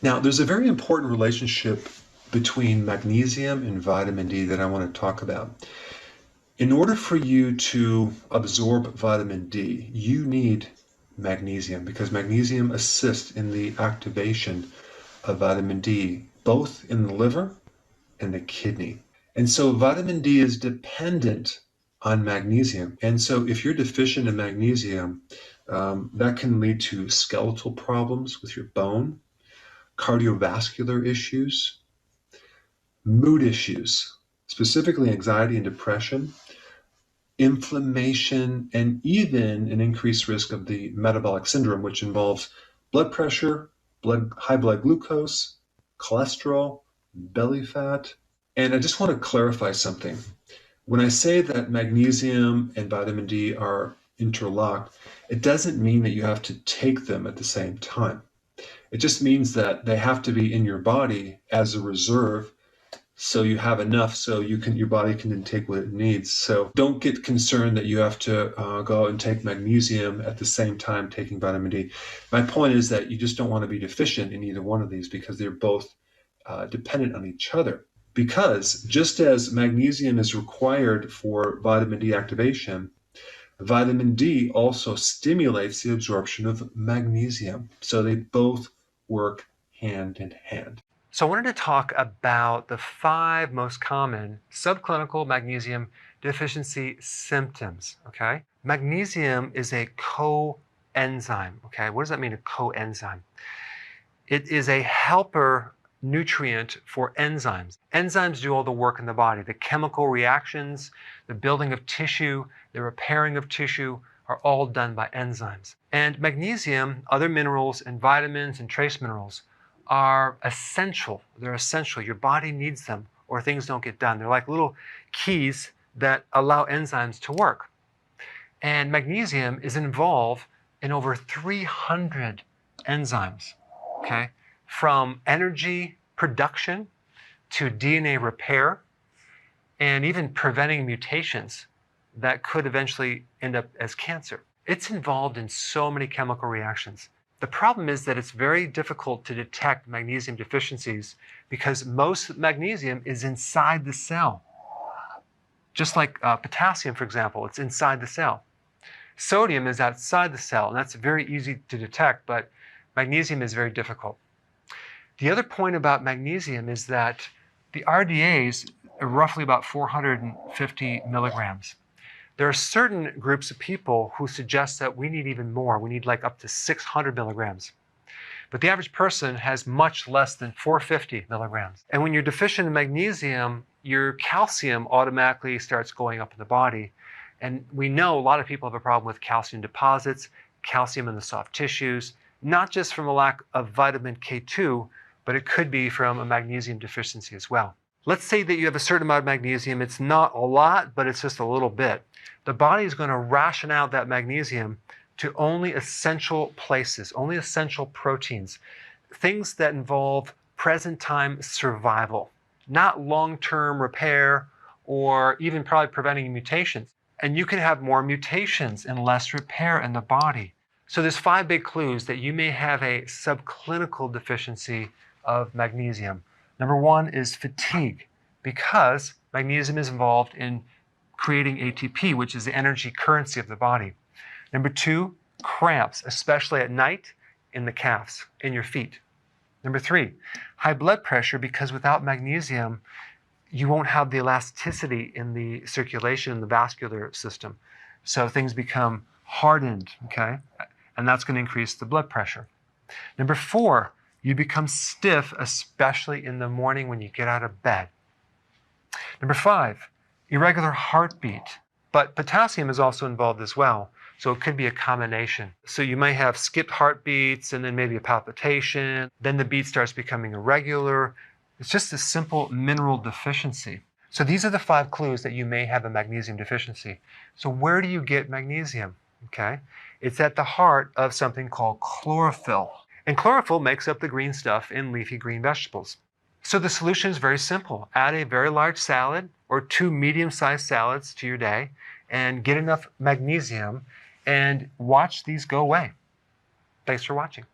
Now, there's a very important relationship between magnesium and vitamin D that I want to talk about. In order for you to absorb vitamin D, you need magnesium because magnesium assists in the activation of vitamin D, both in the liver and the kidney. And so vitamin D is dependent on magnesium. And so if you're deficient in magnesium, that can lead to skeletal problems with your bone, cardiovascular issues, mood issues, specifically anxiety and depression, inflammation, and even an increased risk of the metabolic syndrome, which involves blood pressure, high blood glucose, cholesterol, belly fat. And I just want to clarify something. When I say that magnesium and vitamin D are interlocked, it doesn't mean that you have to take them at the same time. It just means that they have to be in your body as a reserve, so you have enough so your body can then take what it needs. So don't get concerned that you have to go out and take magnesium at the same time taking vitamin D. My point is that you just don't want to be deficient in either one of these because they're both dependent on each other. Because just as magnesium is required for vitamin D activation, vitamin D also stimulates the absorption of magnesium. So they both work hand in hand. So I wanted to talk about the 5 most common subclinical magnesium deficiency symptoms, okay? Magnesium is a coenzyme, okay? What does that mean, a coenzyme? It is a helper nutrient for enzymes. Enzymes do all the work in the body. The chemical reactions, the building of tissue, the repairing of tissue are all done by enzymes. And magnesium, other minerals, and vitamins and trace minerals are essential. They're essential. Your body needs them or things don't get done. They're like little keys that allow enzymes to work. And magnesium is involved in over 300 enzymes, okay? From energy production to DNA repair and even preventing mutations that could eventually end up as cancer. It's involved in so many chemical reactions. The problem is that it's very difficult to detect magnesium deficiencies because most magnesium is inside the cell. Just like potassium, for example, it's inside the cell. Sodium is outside the cell, and that's very easy to detect, but magnesium is very difficult. The other point about magnesium is that the RDAs are roughly about 450 milligrams. There are certain groups of people who suggest that we need even more. We need like up to 600 milligrams. But the average person has much less than 450 milligrams. And when you're deficient in magnesium, your calcium automatically starts going up in the body. And we know a lot of people have a problem with calcium deposits, calcium in the soft tissues, not just from a lack of vitamin K2, but it could be from a magnesium deficiency as well. Let's say that you have a certain amount of magnesium. It's not a lot, but it's just a little bit. The body is going to ration out that magnesium to only essential places, only essential proteins, things that involve present time survival, not long-term repair or even probably preventing mutations. And you can have more mutations and less repair in the body. So there's 5 big clues that you may have a subclinical deficiency of magnesium. Number 1 is fatigue, because magnesium is involved in creating ATP, which is the energy currency of the body. Number 2, cramps, especially at night in the calves, in your feet. Number 3, high blood pressure, because without magnesium, you won't have the elasticity in the circulation in the vascular system. So things become hardened, okay? And that's going to increase the blood pressure. Number 4, you become stiff, especially in the morning when you get out of bed. Number 5, irregular heartbeat. But potassium is also involved as well, so it could be a combination. So you might have skipped heartbeats and then maybe a palpitation. Then the beat starts becoming irregular. It's just a simple mineral deficiency. So these are the 5 clues that you may have a magnesium deficiency. So where do you get magnesium? Okay, it's at the heart of something called chlorophyll. And chlorophyll makes up the green stuff in leafy green vegetables. So the solution is very simple. Add a very large salad or 2 medium-sized salads to your day and get enough magnesium and watch these go away. Thanks for watching.